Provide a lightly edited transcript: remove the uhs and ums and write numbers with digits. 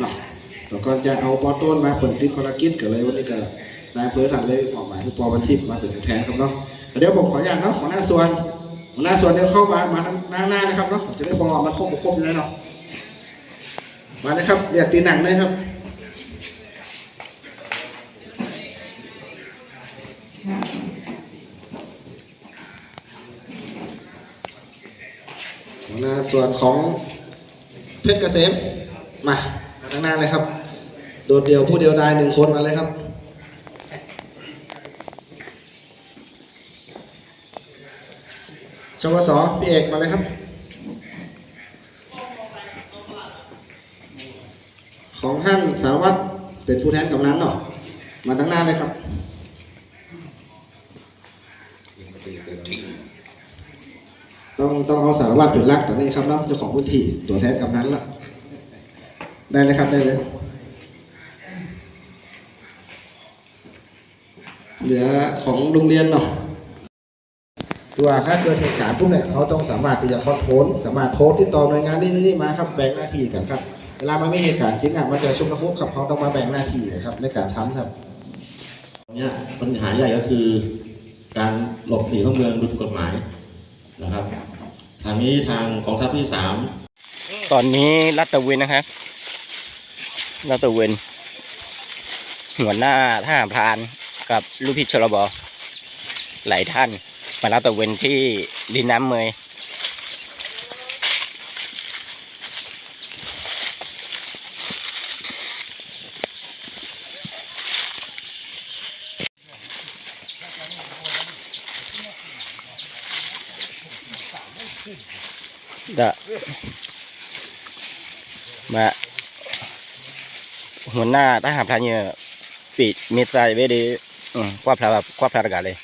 เนาะแล้วก็จะเอาปอต้นมาผลติดภารกิจกันเลยวันนี้ก็นายเพื่อถัดเลยออกหมายคือปอวันทิพย์มาเป็นแทนครับเนาะเดี๋ยวผมขออนุญาตเนาะหัวหน้าส่วนเดี๋ยวเข้ามาหน้านะครับเนาะจะได้บอกมันครบเลยเนาะมาเลยครับเรียกตีหนังเลยครับหัวหน้าส่วนของเพชรเกษมมาทางหน้าเลยครับโดดเดี่ยวผู้เดียวดาย1 คนมาเลยครับชวสพี่เอกมาเลยครับของท่านสารวัตรเป็นผู้แทนกำนันเนาะมาทางหน้าเลยครับต้องเอาสารวัตรเป็นหลักตอนนี้ครับเนาะเจ้าของพื้นที่ตัวแทนกำนันละได้เลยครับได้เลยเหลือของโรงเรียนเนาะตัวถ้าเกิดเหตุการณ์พวกนี้เขาต้องสามารถที่จะคอนโทรลสามารถโทรติดต่อหน่วยงานนี่มาครับแบ่งหน้าที่กันครับเวลามันไม่เหตุการณ์จริงอ่ะมันจะชุกระหุกครับเขาต้องมาแบ่งหน้าที่นะครับในการทำครับเนี่ยปัญหาใหญ่ก็คือการหลบหนีเข้าเมืองโดยผิดกฎหมายนะครับทางนี้ทางกองทัพที่3ตอนนี้ลาดตระเวนนะครับลาดตระเวนหัวหน้าทหารพรานกับลูกพี่ชลบหลายท่านมาลาดตระเวนที่ดินน้ำเมยมาหัวหน้าทหารพรานเนี่ยปิดมิตรใจไว้ดีกว่าพระกาศเลย